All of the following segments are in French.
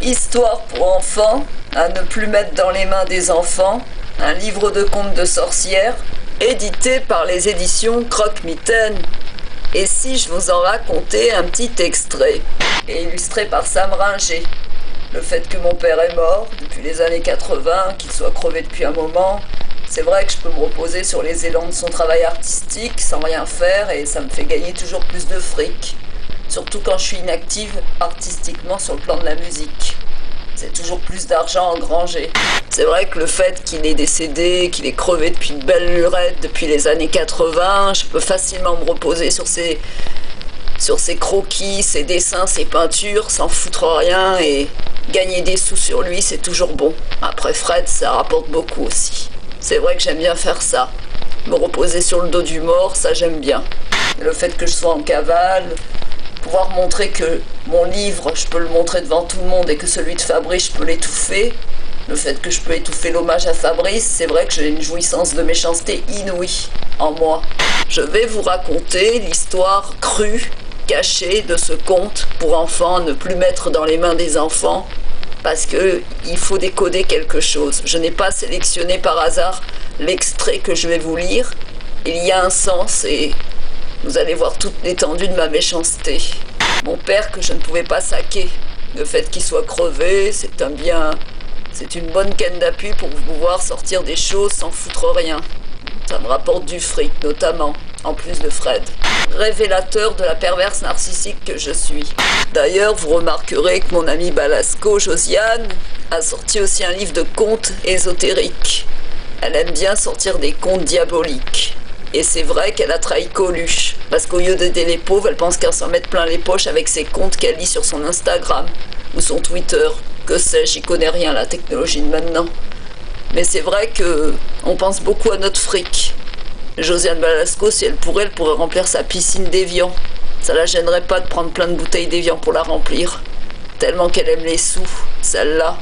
Histoire pour enfants, à ne plus mettre dans les mains des enfants, un livre de contes de sorcières, édité par les éditions Croque-Mitaine. Et si je vous en racontais un petit extrait, et illustré par Sam Ringer. Le fait que mon père est mort depuis les années 80, qu'il soit crevé depuis un moment, c'est vrai que je peux me reposer sur les élans de son travail artistique sans rien faire et ça me fait gagner toujours plus de fric. Surtout quand je suis inactive artistiquement sur le plan de la musique. C'est toujours plus d'argent engrangé. C'est vrai que le fait qu'il est décédé, qu'il est crevé depuis de belles lurettes depuis les années 80, je peux facilement me reposer sur ses croquis, ses dessins, ses peintures, sans foutre rien et gagner des sous sur lui, c'est toujours bon. Après Fred, ça rapporte beaucoup aussi. C'est vrai que j'aime bien faire ça. Me reposer sur le dos du mort, ça j'aime bien. Le fait que je sois en cavale, pouvoir montrer que mon livre, je peux le montrer devant tout le monde et que celui de Fabrice, je peux l'étouffer. Le fait que je peux étouffer l'hommage à Fabrice, c'est vrai que j'ai une jouissance de méchanceté inouïe en moi. Je vais vous raconter l'histoire crue, cachée de ce conte pour enfants, ne plus mettre dans les mains des enfants, parce que il faut décoder quelque chose. Je n'ai pas sélectionné par hasard l'extrait que je vais vous lire. Il y a un sens et vous allez voir toute l'étendue de ma méchanceté. Mon père que je ne pouvais pas saquer. Le fait qu'il soit crevé, c'est un bien... C'est une bonne canne d'appui pour pouvoir sortir des choses sans foutre rien. Ça me rapporte du fric, notamment, en plus de Fred. Révélateur de la perverse narcissique que je suis. D'ailleurs, vous remarquerez que mon amie Balasco, Josiane, a sorti aussi un livre de contes ésotériques. Elle aime bien sortir des contes diaboliques. Et c'est vrai qu'elle a trahi Coluche, parce qu'au lieu d'aider les pauvres, elle pense qu'elle s'en met plein les poches avec ses comptes qu'elle lit sur son Instagram ou son Twitter. Que sais-je, j'y connais rien, la technologie de maintenant. Mais c'est vrai que on pense beaucoup à notre fric. Josiane Balasco, si elle pourrait remplir sa piscine d'évian. Ça la gênerait pas de prendre plein de bouteilles d'évian pour la remplir. Tellement qu'elle aime les sous, celle-là.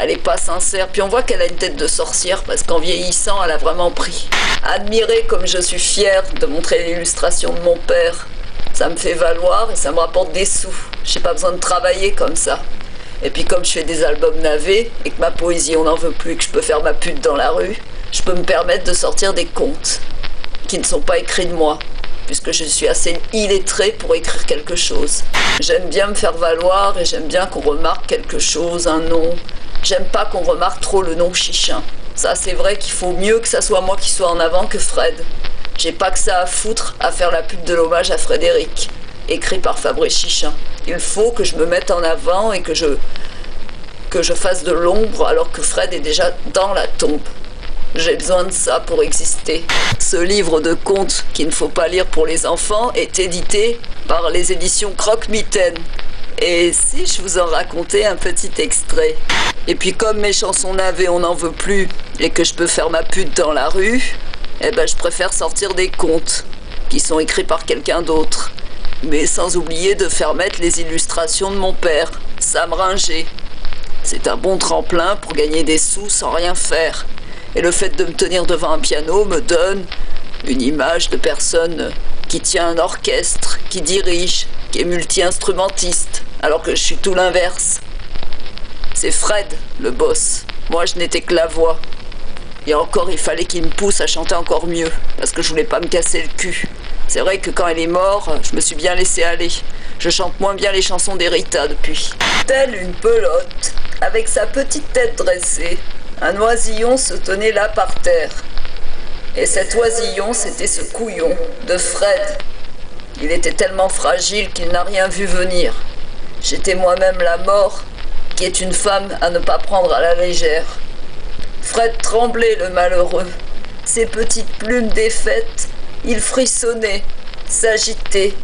Elle est pas sincère, puis on voit qu'elle a une tête de sorcière parce qu'en vieillissant, elle a vraiment pris. Admirez comme je suis fière de montrer l'illustration de mon père. Ça me fait valoir et ça me rapporte des sous. J'ai pas besoin de travailler comme ça. Et puis comme je fais des albums navets et que ma poésie on n'en veut plus et que je peux faire ma pute dans la rue, je peux me permettre de sortir des contes qui ne sont pas écrits de moi, puisque je suis assez illettrée pour écrire quelque chose. J'aime bien me faire valoir et j'aime bien qu'on remarque quelque chose, un nom. J'aime pas qu'on remarque trop le nom Chichin. Ça c'est vrai qu'il faut mieux que ça soit moi qui sois en avant que Fred. J'ai pas que ça à foutre à faire la pute de l'hommage à Frédéric, écrit par Fabrice Chichin. Il faut que je me mette en avant et que je fasse de l'ombre alors que Fred est déjà dans la tombe. J'ai besoin de ça pour exister. Ce livre de contes qu'il ne faut pas lire pour les enfants est édité par les éditions Croque-Mitaine. Et si je vous en racontais un petit extrait? Et puis comme mes chansons navées on n'en veut plus et que je peux faire ma pute dans la rue, eh ben je préfère sortir des contes qui sont écrits par quelqu'un d'autre. Mais sans oublier de faire mettre les illustrations de mon père, Sam Ringer. C'est un bon tremplin pour gagner des sous sans rien faire. Et le fait de me tenir devant un piano me donne une image de personne qui tient un orchestre, qui dirige, qui est multi-instrumentiste, alors que je suis tout l'inverse. C'est Fred, le boss. Moi, je n'étais que la voix. Et encore, il fallait qu'il me pousse à chanter encore mieux, parce que je voulais pas me casser le cul. C'est vrai que quand elle est morte, je me suis bien laissé aller. Je chante moins bien les chansons d'Erita depuis. Telle une pelote, avec sa petite tête dressée, un oisillon se tenait là par terre. Et cet oisillon, c'était ce couillon de Fred. Il était tellement fragile qu'il n'a rien vu venir. J'étais moi-même la mort, qui est une femme à ne pas prendre à la légère. Fred tremblait, le malheureux. Ses petites plumes défaites, il frissonnait, s'agitait,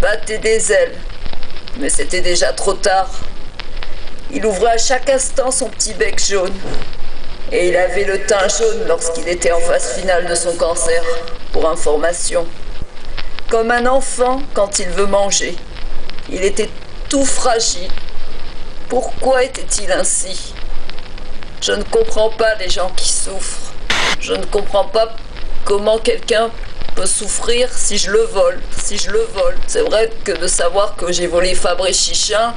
battait des ailes. Mais c'était déjà trop tard. Il ouvrait à chaque instant son petit bec jaune. Et il avait le teint jaune lorsqu'il était en phase finale de son cancer, pour information. Comme un enfant quand il veut manger. Il était tout fragile. Pourquoi était-il ainsi? Je ne comprends pas les gens qui souffrent. Je ne comprends pas comment quelqu'un peut souffrir si je le vole. C'est vrai que de savoir que j'ai volé Fabrice Chichin,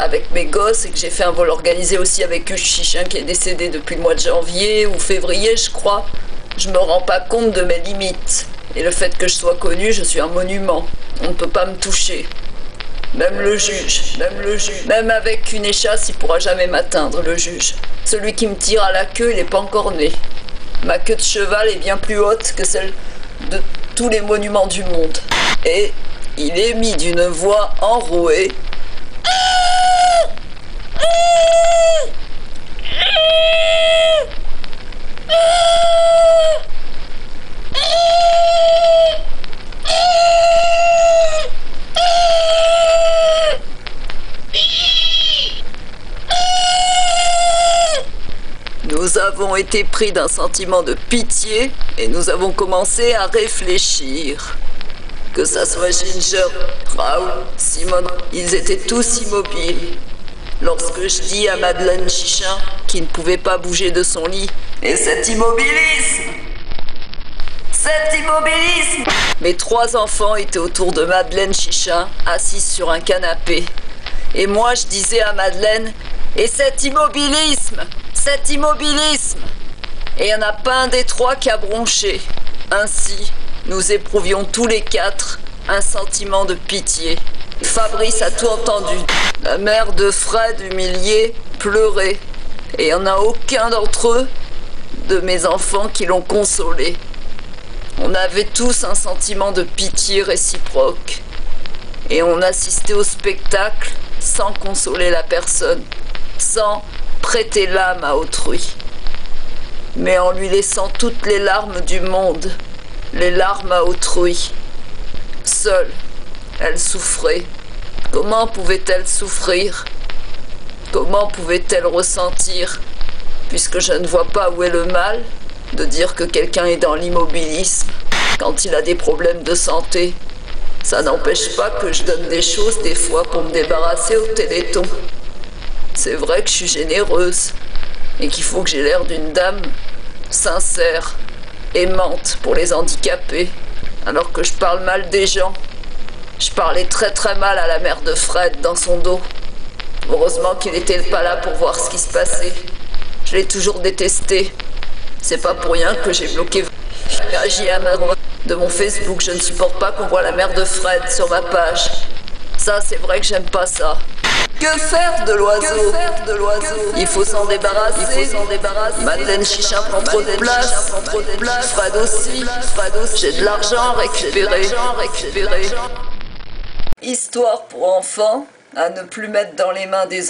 avec mes gosses et que j'ai fait un vol organisé aussi avec Hugues Chichin qui est décédé depuis le mois de janvier ou février, je crois, je me rends pas compte de mes limites. Et le fait que je sois connue, je suis un monument. On ne peut pas me toucher. Même le juge. Même avec une échasse, il pourra jamais m'atteindre, le juge. Celui qui me tire à la queue, il n'est pas encore né. Ma queue de cheval est bien plus haute que celle de tous les monuments du monde. Et il émit d'une voix enrouée. Nous avons été pris d'un sentiment de pitié et nous avons commencé à réfléchir. Que ça soit Ginger, Raoul, Simone, ils étaient tous immobiles. Lorsque je dis à Madeleine Chichin qui ne pouvait pas bouger de son lit, et cet immobilisme! Mes 3 enfants étaient autour de Madeleine Chichin, assise sur un canapé. Et moi je disais à Madeleine, et cet immobilisme! Et il n'y en a pas un des 3 qui a bronché. Ainsi, nous éprouvions tous les 4 un sentiment de pitié. Fabrice a tout entendu. La mère de Fred, humiliée, pleurait. Et il n'y en a aucun d'entre eux, de mes enfants, qui l'ont consolée. On avait tous un sentiment de pitié réciproque. Et on assistait au spectacle sans consoler la personne, sans prêter l'âme à autrui, mais en lui laissant toutes les larmes du monde, les larmes à autrui. Seule, elle souffrait. Comment pouvait-elle souffrir? Comment pouvait-elle ressentir, puisque je ne vois pas où est le mal de dire que quelqu'un est dans l'immobilisme quand il a des problèmes de santé? Ça n'empêche pas que je donne des choses des fois pour me débarrasser au Téléthon. C'est vrai que je suis généreuse et qu'il faut que j'ai l'air d'une dame sincère, aimante pour les handicapés, alors que je parle mal des gens. Je parlais très très mal à la mère de Fred dans son dos. Heureusement qu'il n'était pas là pour voir ce qui se passait. Je l'ai toujours détesté. C'est pas pour rien que j'ai bloqué de mon Facebook. Je ne supporte pas qu'on voit la mère de Fred sur ma page. Ça, c'est vrai que j'aime pas ça. Que faire de l'oiseau? Il faut s'en débarrasser. Madeleine Chichin prend trop de place. Fred aussi. J'ai de l'argent à récupérer. Histoire pour enfants à ne plus mettre dans les mains des enfants.